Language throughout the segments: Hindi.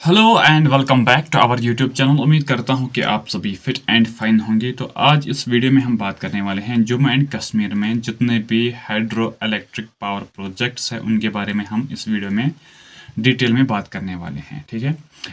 Hello and welcome back to our YouTube channel. उम्मीद करता हूं कि आप सभी फिट एंड फाइन होंगे। तो आज इस वीडियो में हम बात करने वाले हैं जम्मू एंड कश्मीर में जितने भी हाइड्रो इलेक्ट्रिक पावर प्रोजेक्ट्स हैं उनके बारे में हम इस वीडियो में डिटेल में बात करने वाले हैं, ठीक है।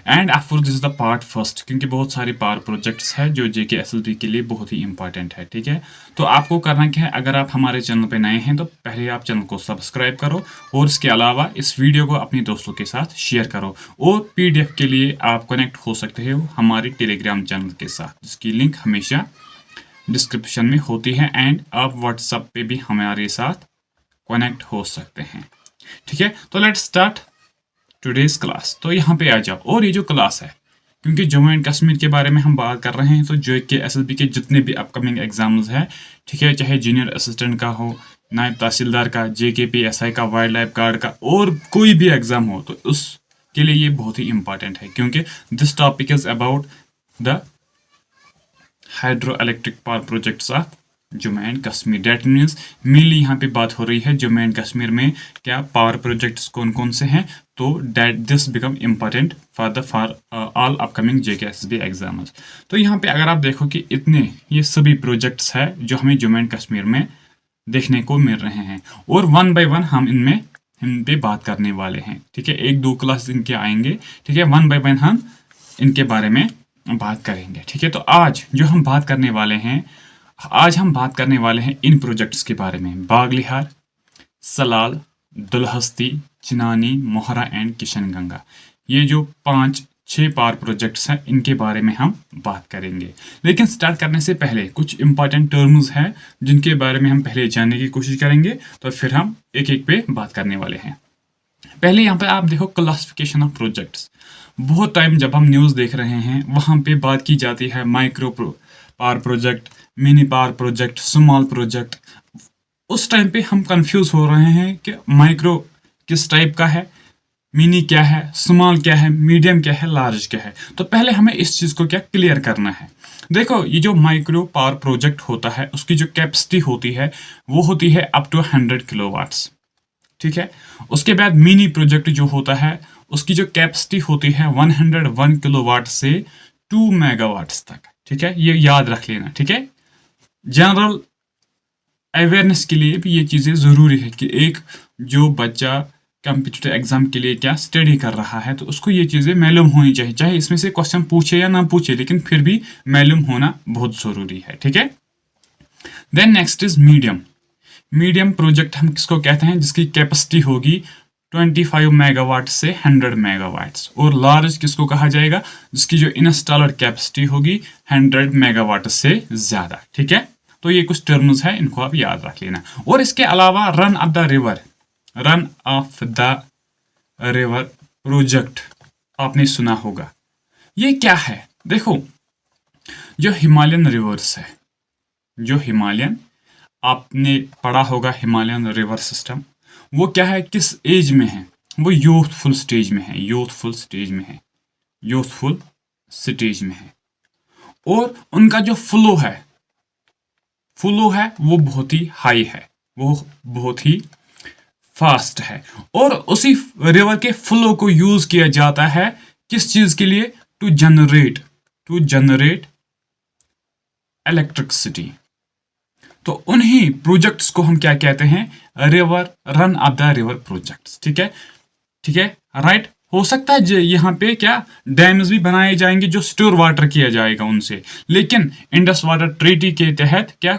End of course this is the part first, क्योंकि बहुत सारे पावर प्रोजेक्ट्स हैं जो JKSLP के लिए बहुत ही इंपॉर्टेंट है, ठीक है। तो आपको करना क्या है, अगर आप हमारे चैनल पे नए हैं तो पहले आप चैनल को सब्सक्राइब करो और इसके अलावा इस वीडियो को अपने दोस्तों के साथ शेयर करो। और PDF के लिए आप कनेक्ट हो सकते हो हमारे टेलीग्राम चैनल के साथ, जिसकी लिंक हमेशा डिस्क्रिप्शन में होती है। एंड आप व्हाट्सएप पे भी हमारे साथ कनेक्ट हो सकते हैं, ठीक है। तो लेट्स स्टार्ट टुडेज क्लास। तो यहाँ पे आ जाओ। और ये जो क्लास है, क्योंकि जम्मू एंड कश्मीर के बारे में हम बात कर रहे हैं, तो JKSLP के जितने भी अपकमिंग एग्जाम्स हैं, ठीक है, चाहे जूनियर असिस्टेंट का हो, नायब तहसीलदार का, JKPSI का, वाइल्ड लाइफ गार्ड का, और कोई भी एग्जाम हो, तो उसके लिए ये बहुत ही इंपॉर्टेंट है, क्योंकि this topic is about the hydro electric power projects of Jammu and Kashmir. That means mainly यहाँ पे बात हो रही है जम्मू एंड कश्मीर में क्या पावर प्रोजेक्ट्स कौन कौन से हैं। तो that this become important for all upcoming JKSLP exams. तो यहाँ पे अगर आप देखो कि इतने ये सभी प्रोजेक्ट्स हैं जो हमें जम्मू एंड कश्मीर में देखने को मिल रहे हैं, और वन बाय वन हम इन पे बात करने वाले हैं, ठीक है। एक दो क्लास इनके आएंगे, ठीक है, वन बाय वन हम इनके बारे में बात करेंगे, ठीक है। तो आज जो हम बात करने वाले हैं, आज हम बात करने वाले हैं इन प्रोजेक्ट्स के बारे में। बागलिहार, सलाल, दुलहस्ती, चिनानी, मोहरा एंड किशनगंगा, ये जो 5-6 पावर प्रोजेक्ट्स हैं इनके बारे में हम बात करेंगे। लेकिन स्टार्ट करने से पहले कुछ इंपॉर्टेंट टर्म्स हैं जिनके बारे में हम पहले जानने की कोशिश करेंगे, तो फिर हम एक एक पे बात करने वाले हैं। पहले यहाँ पे आप देखो क्लासिफिकेशन ऑफ प्रोजेक्ट्स। बहुत टाइम जब हम न्यूज़ देख रहे हैं वहाँ पे बात की जाती है micro power project, mini power project, small project. उस टाइम पे हम कंफ्यूज हो रहे हैं कि माइक्रो किस टाइप का है, मिनी क्या है, स्मॉल क्या है, मीडियम क्या है, लार्ज क्या है। तो पहले हमें इस चीज़ को क्या क्लियर करना है। देखो, ये जो माइक्रो पावर प्रोजेक्ट होता है उसकी जो कैपेसिटी होती है वो होती है अप टू 100 किलोवाट्स, ठीक है। उसके बाद मिनी प्रोजेक्ट जो होता है उसकी जो कैपेसिटी होती है 101 किलोवाट से 2 मेगावाट्स तक, ठीक है। ये याद रख लेना, ठीक है। जनरल अवेयरनेस के लिए भी ये चीज़ें ज़रूरी है कि एक जो बच्चा कम्पिटिटिव एग्जाम के लिए क्या स्टडी कर रहा है तो उसको ये चीज़ें मालूम होनी चाहिए, चाहे इसमें से क्वेश्चन पूछे या ना पूछे, लेकिन फिर भी मालूम होना बहुत ज़रूरी है, ठीक है। Then next is medium. Medium project हम किसको कहते हैं, जिसकी कैपेसिटी होगी 25 मेगावाट से 100 मेगावाट्स। और लार्ज किसको कहा जाएगा, जिसकी जो इंस्टॉलर कैपेसिटी होगी 100 मेगावाट से ज़्यादा, ठीक है। तो ये कुछ टर्म्स है, इनको आप याद रख लेना। और इसके अलावा run of the river, run of the river project आपने सुना होगा। ये क्या है, देखो, जो हिमालयन रिवर्स है, जो हिमालयन, आपने पढ़ा होगा हिमालयन रिवर सिस्टम, वो क्या है, किस एज में है, वो यूथफुल स्टेज में है, यूथफुल स्टेज में है, यूथफुल स्टेज में है। और उनका जो फ्लो है वो बहुत ही हाई है, वो बहुत ही फास्ट है। और उसी रिवर के फ्लो को यूज किया जाता है किस चीज के लिए, टू जनरेट इलेक्ट्रिसिटी। तो उन्हीं प्रोजेक्ट्स को हम क्या कहते हैं, river, run of the river projects, ठीक है, ठीक है, राइट। हो सकता है यहाँ पे क्या डैम्स भी बनाए जाएंगे जो स्टोर वाटर किया जाएगा उनसे, लेकिन इंडस वाटर ट्रीटी के तहत क्या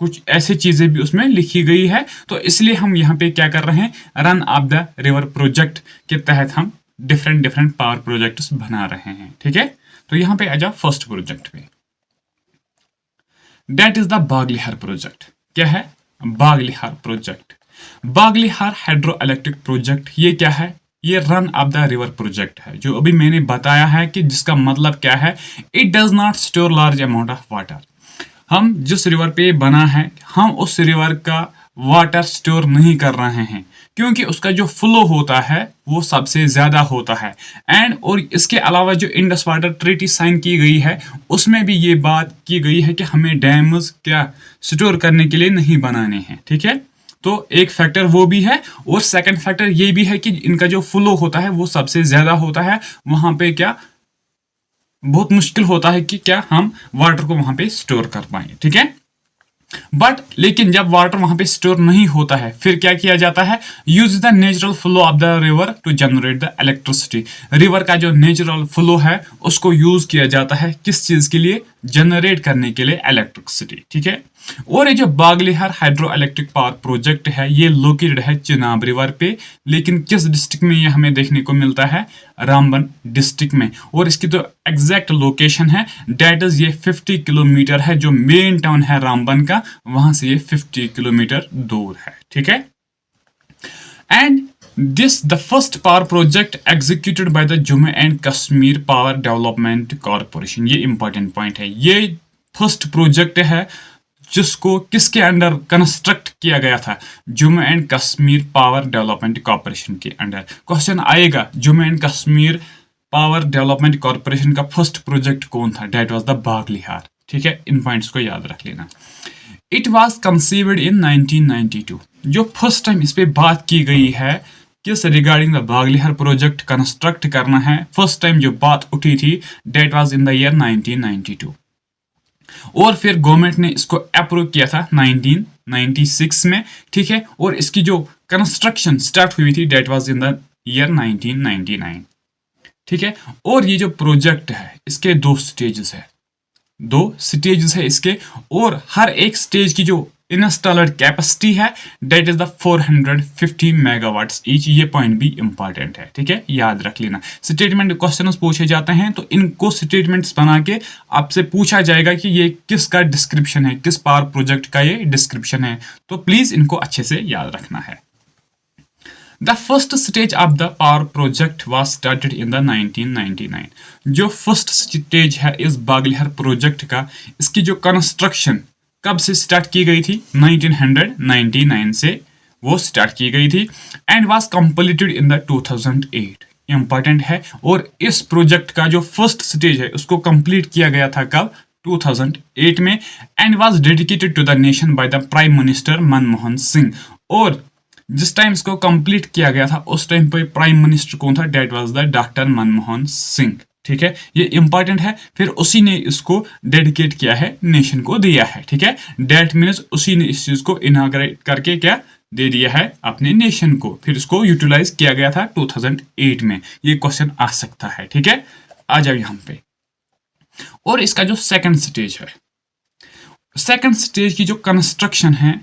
कुछ ऐसी चीजें भी उसमें लिखी गई है। तो इसलिए हम यहाँ पे क्या कर रहे हैं, run of the river project के तहत हम डिफरेंट पावर प्रोजेक्ट्स बना रहे हैं, ठीक है। तो यहाँ पे आ जाओ फर्स्ट प्रोजेक्ट पे, that is the Baglihar project. क्या है, Baglihar project. Baglihar hydro electric project, ये क्या है, ये run of the river project है, जो अभी मैंने बताया है कि जिसका मतलब क्या है, it does not store large amount of water. हम जिस रिवर पे बना है, हम उस रिवर का वाटर स्टोर नहीं कर रहे हैं, क्योंकि उसका जो फ्लो होता है वो सबसे ज़्यादा होता है। एंड और इसके अलावा जो इंडस वाटर ट्रीटी साइन की गई है उसमें भी ये बात की गई है कि हमें डैम्स क्या स्टोर करने के लिए नहीं बनाने हैं, ठीक है। तो एक फैक्टर वो भी है, और सेकंड फैक्टर ये भी है कि इनका जो फ्लो होता है वो सबसे ज्यादा होता है। वहां पे क्या बहुत मुश्किल होता है कि क्या हम वाटर को वहां पे स्टोर कर पाए, ठीक है। बट लेकिन जब वाटर वहां पे स्टोर नहीं होता है, फिर क्या किया जाता है, use the natural flow of the river to generate the electricity. River का जो नेचुरल फ्लो है उसको यूज किया जाता है किस चीज के लिए, जनरेट करने के लिए इलेक्ट्रिसिटी, ठीक है। और ये जो Baglihar hydro electric power project है ये लोकेटेड है चिनाब रिवर पे, लेकिन किस डिस्ट्रिक्ट में ये हमें देखने को मिलता है, रामबन डिस्ट्रिक्ट में। और इसकी जो एग्जैक्ट लोकेशन है डेट इज ये 50 किलोमीटर है, जो मेन टाउन है रामबन का वहां से ये 50 किलोमीटर दूर है, ठीक है। And this the first power project executed by the Jammu and Kashmir power development corporation. ये इंपॉर्टेंट पॉइंट है, ये फर्स्ट प्रोजेक्ट है जिसको किसके अंडर कंस्ट्रक्ट किया गया था, Jammu and Kashmir power development corporation के अंडर। क्वेश्चन आएगा Jammu and Kashmir power development corporation का फर्स्ट प्रोजेक्ट कौन था, डेट वाज द बागलिहार, ठीक है। इन पॉइंट्स को याद रख लेना। इट वाज कंसीव्ड इन 1992। जो फर्स्ट टाइम इस पे बात की गई है किस regarding the Baglihar project construct करना है, फर्स्ट टाइम जो बात उठी थी that was in the year 1992। और फिर गवर्नमेंट ने इसको अप्रूव किया था 1996 में, ठीक है। और इसकी जो कंस्ट्रक्शन स्टार्ट हुई थी that was in the year 1999, ठीक है। और ये जो प्रोजेक्ट है इसके दो स्टेजेस है इसके, और हर एक स्टेज की जो इंस्टॉलर कैपेसिटी है that is the 450 megawatts each. ये पॉइंट भी इंपॉर्टेंट है, ठीक है, याद रख लेना। स्टेटमेंट क्वेश्चंस पूछे जाते हैं तो इनको स्टेटमेंट्स बना के आपसे पूछा जाएगा कि ये किसका डिस्क्रिप्शन है, किस पावर प्रोजेक्ट का ये डिस्क्रिप्शन है, तो प्लीज इनको अच्छे से याद रखना है। The first stage of the power project was started in the 1999। जो फर्स्ट स्टेज है इस बागलिहार प्रोजेक्ट का, इसकी जो कंस्ट्रक्शन कब से स्टार्ट की गई थी, 1999 से वो स्टार्ट की गई थी, and was completed in the 2008। Important है। और इस प्रोजेक्ट का जो फर्स्ट स्टेज है उसको कंप्लीट किया गया था कब, 2008 में, and was dedicated to the nation by the prime minister Manmohan Singh. और जिस टाइम इसको कंप्लीट किया गया था उस टाइम पे प्राइम मिनिस्टर कौन था, that was the doctor Manmohan Singh, ठीक है। ये इंपॉर्टेंट है। फिर उसी ने इसको डेडिकेट किया है, नेशन को दिया है, ठीक है। डेट मीन्स उसी ने इस चीज को इनॉग्रेट करके क्या दे दिया है अपने नेशन को। फिर इसको यूटिलाइज किया गया था 2008 में। ये क्वेश्चन आ सकता है, ठीक है। आ जाओ यहाँ पे। और इसका जो सेकंड स्टेज है, सेकंड स्टेज की जो कंस्ट्रक्शन है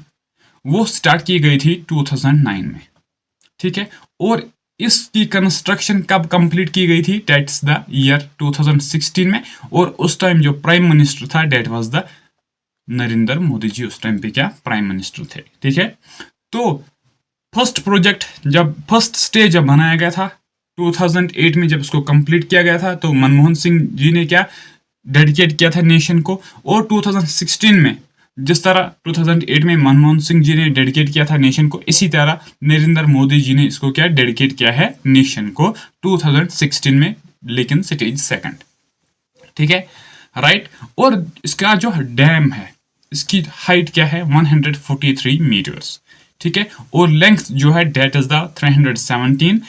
वो स्टार्ट की गई थी 2009 में, ठीक है। और इसकी कंस्ट्रक्शन कब कंप्लीट की गई थी, डेट्स द ईयर 2016 में। और उस टाइम जो प्राइम मिनिस्टर था that was the Narendra Modi ji, उस टाइम पे क्या प्राइम मिनिस्टर थे, ठीक है। तो फर्स्ट प्रोजेक्ट जब फर्स्ट स्टेज जब बनाया गया था 2008 में, जब इसको कंप्लीट किया गया था तो मनमोहन सिंह जी ने क्या डेडिकेट किया था नेशन को। और 2016 में जिस तरह 2008 में मनमोहन सिंह जी ने डेडिकेट किया था नेशन को, इसी तरह नरेंद्र मोदी जी ने इसको क्या डेडिकेट किया है नेशन को 2016 में, लेकिन स्टेज सेकंड, ठीक है, राइट। और इसका जो डैम है इसकी हाइट क्या है 143 मीटर्स, ठीक है। और लेंथ जो है that is the 317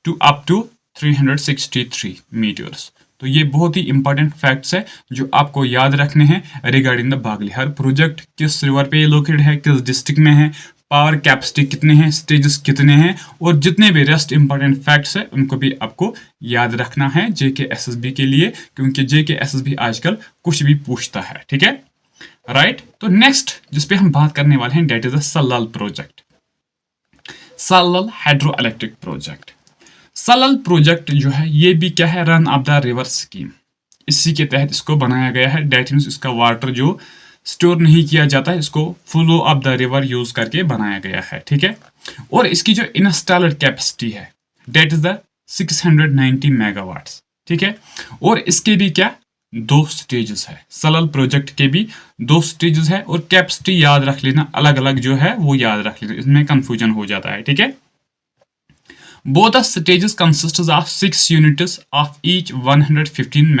to up to 363 metres. तो ये बहुत ही इंपॉर्टेंट फैक्ट्स है जो आपको याद रखने हैं रिगार्डिंग द बागलिहार प्रोजेक्ट। किस रिवर पे लोकेटेड है, किस डिस्ट्रिक्ट में है, पावर कैपेसिटी कितने हैं, स्टेजेस कितने हैं, और जितने भी रेस्ट इंपॉर्टेंट फैक्ट्स है उनको भी आपको याद रखना है जेके एसएसबी के लिए, क्योंकि जेके एसएसबी आजकल कुछ भी पूछता है, ठीक है, राइट। तो नेक्स्ट जिसपे हम बात करने वाले हैं that is the Salal project, Salal hydro electric project. Salal project जो है ये भी क्या है, run of the river scheme, इसी के तहत इसको बनाया गया है। डेट मीन्स इसका वाटर जो स्टोर नहीं किया जाता है, इसको flow of the river use करके बनाया गया है, ठीक है। और इसकी जो इंस्टॉलर कैपेसिटी है डेट इज द 690 मेगावाट्स, ठीक है। और इसके भी क्या दो स्टेजेस है, सल्लल प्रोजेक्ट के भी दो स्टेजेस है। और कैपेसिटी याद रख लेना, अलग अलग जो है वो याद रख लेना, इसमें कंफ्यूजन हो जाता है, ठीक है। Both the stages consists of 6 units of each 115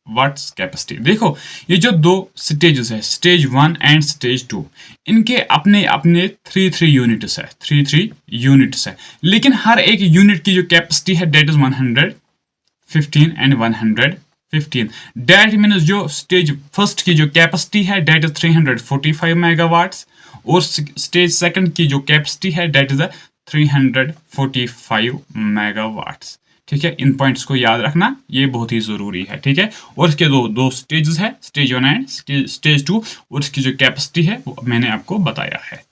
watts capacity. देखो ये जो दो स्टेजेस है, स्टेज 1 एंड स्टेज 2, इनके अपने अपने 3 यूनिट्स है, 3 यूनिट्स है, लेकिन हर एक यूनिट की जो कैपेसिटी है that is 115 and 115। That means जो स्टेज फर्स्ट की जो कैपेसिटी है डेट इज 345 मेगावाट्स, और स्टेज सेकंड की जो कैपेसिटी है डेट इज 345 मेगावाट्स। ठीक है, इन पॉइंट्स को याद रखना, ये बहुत ही जरूरी है। ठीक है, और इसके दो दो स्टेजेस है, स्टेज 1 एंड स्टेज 2, और इसकी जो कैपेसिटी है वो मैंने आपको बताया है।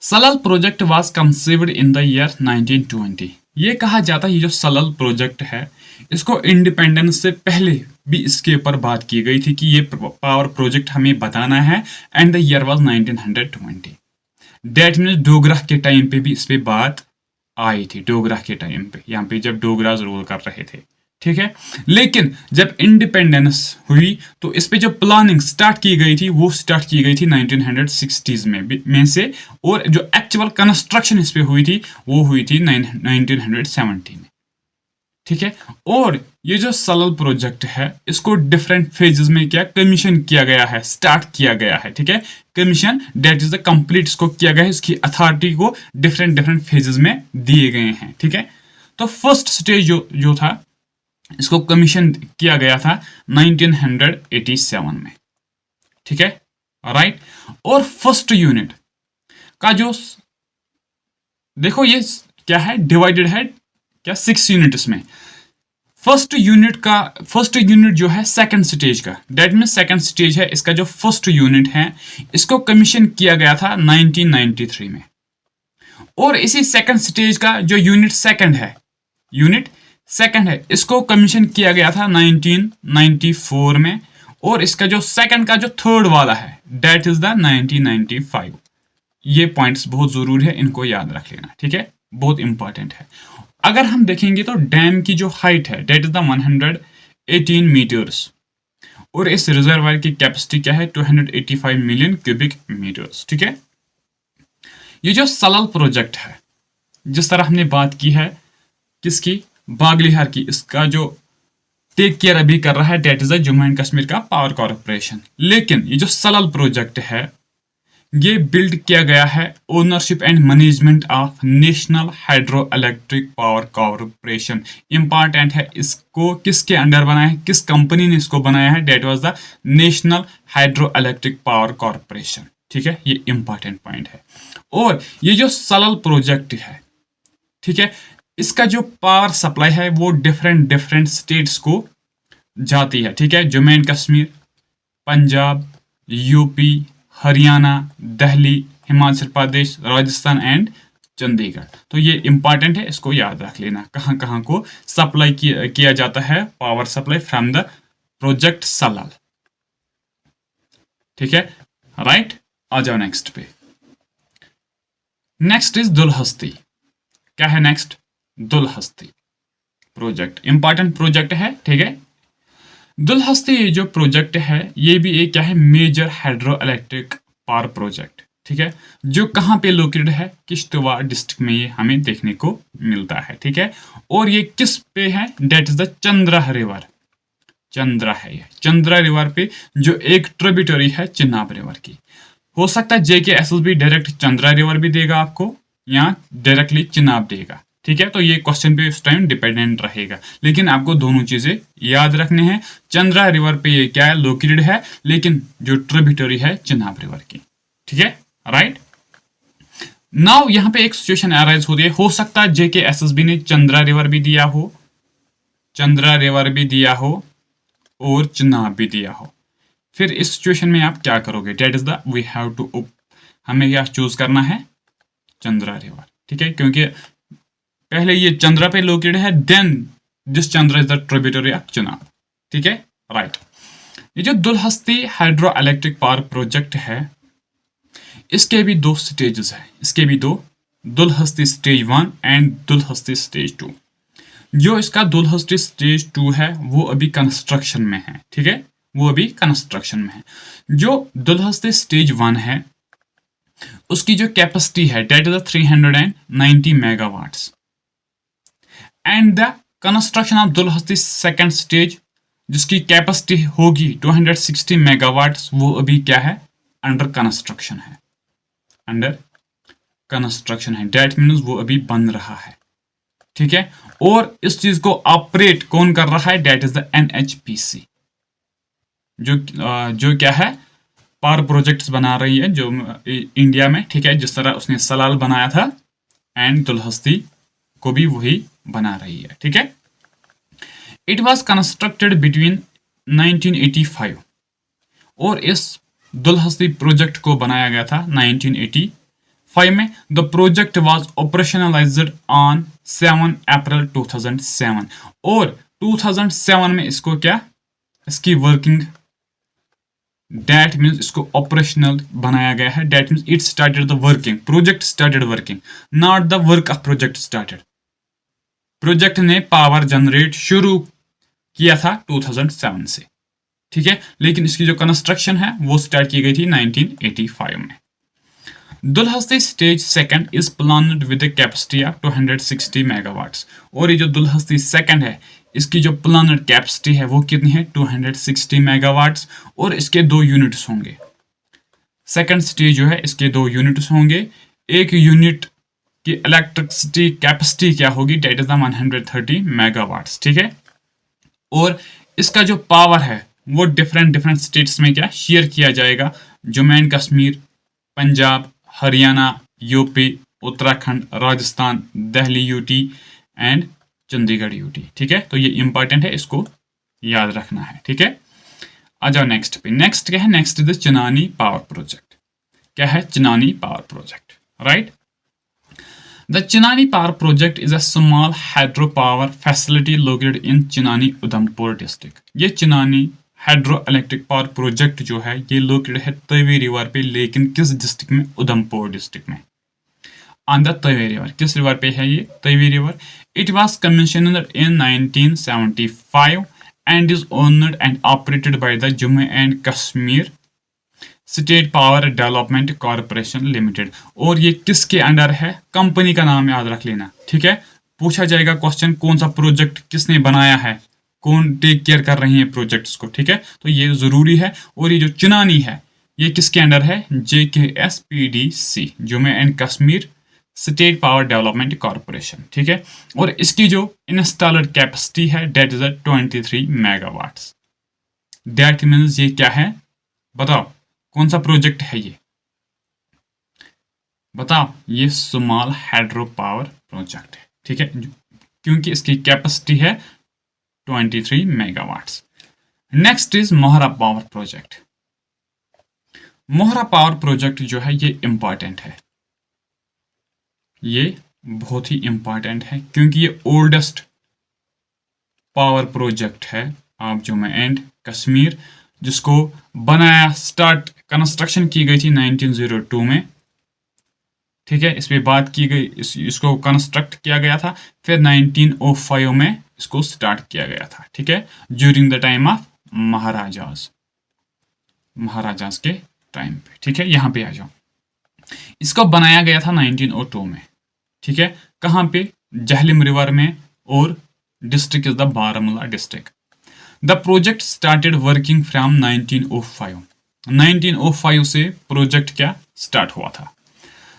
Salal project was conceived in the year 1920। ये कहा जाता है ये जो सलाल प्रोजेक्ट है इसको इंडिपेंडेंस से पहले भी इसके ऊपर बात की गई थी कि ये पावर प्रोजेक्ट हमें बताना है, and the year was 1920। That means Dogra के टाइम पे भी इस पे बात आई थी, डोगरा के टाइम पे, यहाँ पे जब डोगराज रूल कर रहे थे। ठीक है, लेकिन जब इंडिपेंडेंस हुई तो इस पे जो प्लानिंग स्टार्ट की गई थी वो स्टार्ट की गई थी 1960s में से, और जो एक्चुअल कंस्ट्रक्शन इस पे हुई थी वो हुई थी 1970 में। ठीक है, और ये जो सलाल प्रोजेक्ट है इसको डिफरेंट फेजेस में क्या कमीशन किया गया है, स्टार्ट किया गया है। ठीक है, commission that is the complete इसको किया गया है, इसकी अथॉरिटी को डिफरेंट फेजेस में दिए गए हैं। ठीक है, तो फर्स्ट स्टेज जो था इसको कमीशन किया गया था 1987 में। ठीक है, राइट। और फर्स्ट यूनिट का जो देखो ये क्या है, डिवाइडेड है क्या 6 यूनिट्स में। फर्स्ट यूनिट जो है सेकंड स्टेज का, डेट मीन सेकंड स्टेज है, इसका जो फर्स्ट यूनिट है इसको कमीशन किया गया था 1993 में। और इसी सेकंड स्टेज का जो यूनिट सेकंड है इसको कमीशन किया गया था 1994 में, और इसका जो सेकंड का जो थर्ड वाला है डेट इज द 1995। ये पॉइंट्स बहुत जरूरी है, इनको याद रख लेना। ठीक है, बहुत इंपॉर्टेंट है। अगर हम देखेंगे तो डैम की जो हाइट है डेट इज द 118 मीटर्स, और इस रिजर्वायर की कैपेसिटी क्या है 285 मिलियन क्यूबिक मीटर्स। ठीक है, ये जो सलाल प्रोजेक्ट है जिस तरह हमने बात की है किसकी, बागलिहार की, इसका जो टेक केयर अभी कर रहा है that is the Jammu and Kashmir का पावर कॉर्पोरेशन। लेकिन ये जो सलाल प्रोजेक्ट है ये बिल्ड किया गया है ownership and management of national hydro electric power corporation. Important है, इसको किसके अंडर बनाया है, किस कंपनी ने इसको बनाया है, that was the national hydro electric power corporation. ठीक है, ये इंपॉर्टेंट पॉइंट है। और ये जो सलाल प्रोजेक्ट है, ठीक है, इसका जो पावर सप्लाई है वो डिफरेंट स्टेट्स को जाती है। ठीक है, Jammu and Kashmir, Punjab, UP, Haryana, Delhi, Himachal Pradesh, Rajasthan and Chandigarh. तो ये इंपॉर्टेंट है, इसको याद रख लेना, कहाँ कहाँ को सप्लाई किया जाता है power supply from the project Salal. ठीक है, राइट। आ जाओ नेक्स्ट पे। Next is Dulhasti. क्या है next, Dulhasti project, important project है। ठीक है, दुलहस्ती जो प्रोजेक्ट है ये भी एक क्या है, major hydro electric power project. ठीक है, जो कहाँ पे लोकेटेड है, किश्तवाड़ डिस्ट्रिक्ट में ये हमें देखने को मिलता है। ठीक है, और ये किस पे है, that is the Chandra river. Chandra है ये, चंद्रा रिवर पे जो एक ट्रिब्यूटरी है चिनाब रिवर की। हो सकता है JKSSB डायरेक्ट चंद्रा रिवर भी देगा आपको या डायरेक्टली चिनाब देगा। ठीक है, तो ये क्वेश्चन पे उस टाइम डिपेंडेंट रहेगा, लेकिन आपको दोनों चीजें याद रखने हैं। चंद्रा रिवर पे ये क्या है, लोकेटेड है, लेकिन जो ट्रिब्यूटरी है चिनाब रिवर की। ठीक है, राइट। नाउ यहाँ पे एक सिचुएशन अराइज होती है, हो सकता है JKSSB ने चंद्रा रिवर भी दिया हो, और चिनाब भी दिया हो। फिर इस सिचुएशन में आप क्या करोगे, that is the we have to, हमें क्या चूज करना है, चंद्रा रिवर। ठीक है, क्योंकि पहले ये चंद्रा पे लोकेटेड है, then this Chandra is the tributary of Chenab. ठीक है, राइट। ये जो Dulhasti hydro electric power project है इसके भी दो स्टेजेस है, Dulhasti stage 1 and Dulhasti stage 2। जो इसका दुलहस्ती स्टेज 2 है वो अभी कंस्ट्रक्शन में है। ठीक है, वो अभी कंस्ट्रक्शन में है। जो दुलहस्ती स्टेज 1 है उसकी जो कैपेसिटी है that is 390 megawatts, and the construction of Dulhasti second stage जिसकी कैपेसिटी होगी 260 मेगावाट्स, वो अभी क्या है, अंडर कंस्ट्रक्शन है, अंडर कंस्ट्रक्शन है। डेट मीन्स वो अभी बन रहा है, ठीक है। और इस चीज को ऑपरेट कौन कर रहा है, डेट इज द NHPC, जो क्या है, पावर प्रोजेक्ट्स बना रही है जो इंडिया में, ठीक है। जिस तरह उसने सलाल बनाया था एंड दुलहस्ती को भी वही बना रही है, ठीक है। इट वॉज कंस्ट्रक्टेड बिटवीन 1985, और इस दुलहस्ती प्रोजेक्ट को बनाया गया था 1985 में। The project was operationalised on 7 अप्रैल 2007, और 2007 में इसको क्या, इसकी वर्किंग, डेट मीन्स इसको ऑपरेशनल बनाया गया है। That means it started the working, project started working, not the work of project started. Project ने पावर जनरेट शुरू किया था 2007 से, ठीक है, लेकिन इसकी जो कंस्ट्रक्शन है वो स्टार्ट की गई थी 1985 में। Dulhasti stage second is planned with a capacity of 260 megawatts, और ये जो दुलहस्ती सेकंड है इसकी जो प्लानड कैपेसिटी है वो कितनी है, 260 मेगावाट्स, और इसके 2 यूनिट्स होंगे। सेकंड स्टेज जो है इसके 2 यूनिट्स होंगे। एक यूनिट की इलेक्ट्रिसिटी कैपेसिटी क्या होगी, डेट इज द 130 मेगावाट्स, ठीक है। और इसका जो पावर है वो डिफरेंट स्टेट्स में क्या शेयर किया जाएगा, Jammu and Kashmir, Punjab, Haryana, UP, Uttarakhand, Rajasthan, Delhi UT and Chandigarh UT, ठीक है। तो ये इंपॉर्टेंट है, इसको याद रखना है, ठीक है। आ जाओ नेक्स्ट पे। नेक्स्ट क्या है, next is the Chenani power project. क्या है, Chenani power project, right. The Chenani power project is a small hydro power facility located in Chenani Udhampur district. ये Chenani hydro electric power project जो है ये लोकेटेड है तवी रिवर पे, लेकिन किस डिस्ट्रिक्ट में, उधमपुर डिस्ट्रिक्ट में, ऑन द तवी रिवर। किस रिवर पे है ये, Tawi river. It was commissioned in 1975 and is owned and operated by the Jammu and Kashmir state power development corporation limited. और ये किसके अंडर है, कंपनी का नाम याद रख लेना, ठीक है। पूछा जाएगा क्वेश्चन, कौन सा प्रोजेक्ट किसने बनाया है, कौन टेक केयर कर रही है प्रोजेक्ट्स को, ठीक है। तो ये जरूरी है। और ये जो चिनानी है ये किसके अंडर है, JKSPDC, Jammu and Kashmir state power development corporation, ठीक है। और इसकी जो इंस्टॉलड कैपेसिटी है that is 23 megawatts. That means ये क्या है, बताओ कौन सा प्रोजेक्ट है ये, बताओ। ये स्मॉल हाइड्रो पावर प्रोजेक्ट है, ठीक है, क्योंकि इसकी कैपेसिटी है 23 megawatts. Next is Mohra power project. Mohra power project जो है ये इंपॉर्टेंट है, ये बहुत ही इंपॉर्टेंट है, क्योंकि ये ओल्डेस्ट पावर प्रोजेक्ट है आप जम्मू एंड कश्मीर, जिसको बनाया, स्टार्ट कंस्ट्रक्शन की गई थी 1902 में, ठीक है। इस पे बात की गई, इसको कंस्ट्रक्ट किया गया था, फिर 1905 में इसको स्टार्ट किया गया था, ठीक है, ड्यूरिंग द टाइम ऑफ महाराजास के टाइम पे, ठीक है। यहाँ पे आ जाओ। इसको बनाया गया था 1902 में, ठीक है। कहाँ पे, जहलिम रिवर में, और district is the Baramulla district. The project started working from 1905। 1905 से प्रोजेक्ट क्या स्टार्ट हुआ था।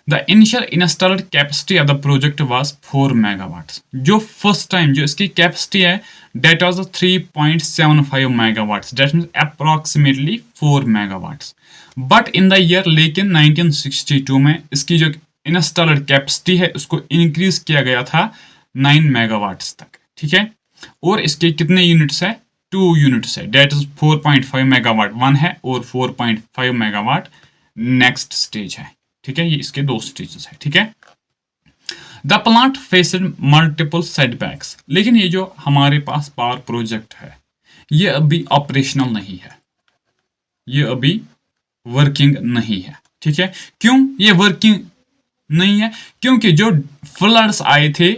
The initial installed capacity of the project was 4 megawatts. जो फर्स्ट टाइम जो इसकी कैपेसिटी है that was 3.75 megawatts, that means approximately 4 megawatts. But in the year, लेकिन 1962 में इसकी जो इंस्टॉल्ड कैपेसिटी है उसको इंक्रीज किया गया था 9 मेगावाट्स तक, ठीक है। और इसके कितने यूनिट्स है, 2 यूनिट्स है, डेट इज 4.5 मेगावाट 1 है, और 4.5 मेगावाट नेक्स्ट स्टेज है, ठीक है। ये इसके 2 स्टेजेस है, ठीक है। The plant faced multiple setbacks. लेकिन ये जो हमारे पास पावर प्रोजेक्ट है ये अभी ऑपरेशनल नहीं है, ये अभी वर्किंग नहीं है, ठीक है। क्यों ये वर्किंग नहीं है, क्योंकि जो फ्लड्स आए थे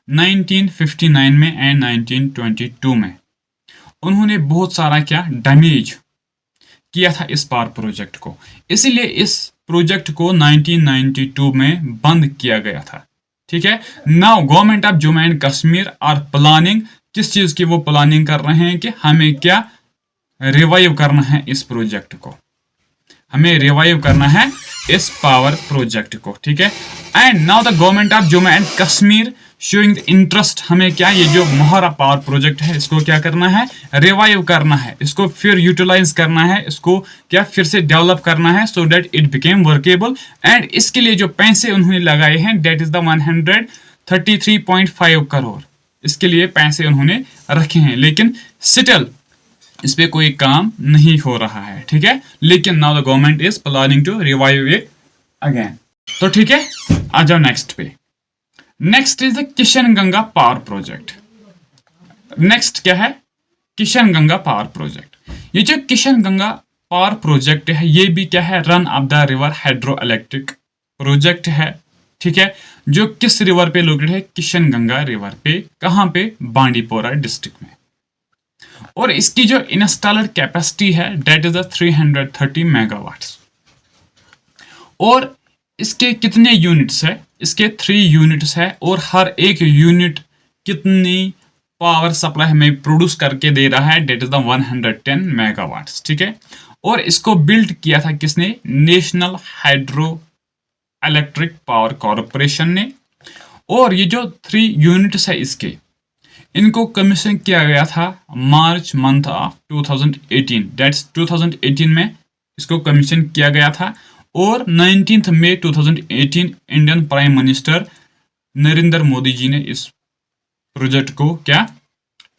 1959 में एंड 1922 में, उन्होंने बहुत सारा क्या डैमेज किया था इस पावर प्रोजेक्ट को, इसीलिए इस प्रोजेक्ट को 1992 में बंद किया गया था, ठीक है। Now government of Jammu and Kashmir are planning किस चीज़ की वो प्लानिंग कर रहे हैं कि हमें क्या रिवाइव करना है इस प्रोजेक्ट को, हमें रिवाइव करना है इस पावर प्रोजेक्ट को, ठीक है। And now the government of Jammu and Kashmir showing the interest, हमें क्या ये जो मोहरा पावर प्रोजेक्ट है इसको क्या करना है, रिवाइव करना है, इसको फिर यूटिलाइज करना है, इसको क्या फिर से डेवलप करना है so that it became workable. And इसके लिए जो पैसे उन्होंने लगाए हैं दैट इज द 133.5 करोड़, इसके लिए पैसे उन्होंने रखे हैं, लेकिन स्टिल इस पे कोई काम नहीं हो रहा है, ठीक है। लेकिन now the government is planning to revive it again. तो ठीक है, आ जाओ नेक्स्ट पे। Next is the Kishan Ganga power project. Next क्या है, किशन गंगा पावर प्रोजेक्ट। ये जो किशन गंगा पावर प्रोजेक्ट है ये भी क्या है, run of the river hydro electric project है, ठीक है। जो किस रिवर पे लोकेटेड है, किशन गंगा रिवर पे, कहाँ पे, बांडीपोरा डिस्ट्रिक्ट में। और इसकी जो इंस्टॉलर कैपेसिटी है डेट इज 330 मेगावाट्स। और इसके कितने यूनिट्स है, इसके 3 यूनिट्स है, और हर एक यूनिट कितनी पावर सप्लाई हमें प्रोड्यूस करके दे रहा है, डेट इज द 110 मेगावाट्स, ठीक है। और इसको बिल्ड किया था किसने, national hydro electric power corporation ने। और ये जो 3 यूनिट्स है इसके, इनको कमीशन किया गया था मार्च मंथ ऑफ 2018, दैट्स 2018 में इसको कमीशन किया गया था। और 19 मई 2018 Indian prime minister Narendra Modi ji ने इस प्रोजेक्ट को क्या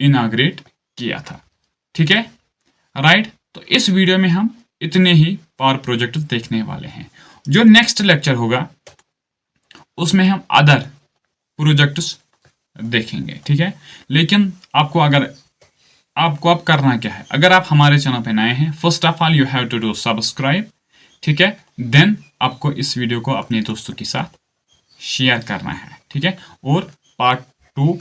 इनाग्रेट किया था, ठीक है, राइट। तो इस वीडियो में हम इतने ही पावर प्रोजेक्ट देखने वाले हैं। जो नेक्स्ट लेक्चर होगा उसमें हम अदर प्रोजेक्ट्स देखेंगे, ठीक है। लेकिन आपको अब करना क्या है, अगर आप हमारे चैनल पे नए हैं, first of all you have to do subscribe, ठीक है। देन आपको इस वीडियो को अपने दोस्तों के साथ शेयर करना है, ठीक है। और पार्ट 2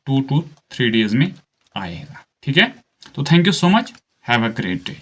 2 to 3 डेज में आएगा, ठीक है। तो thank you so much, have a great day.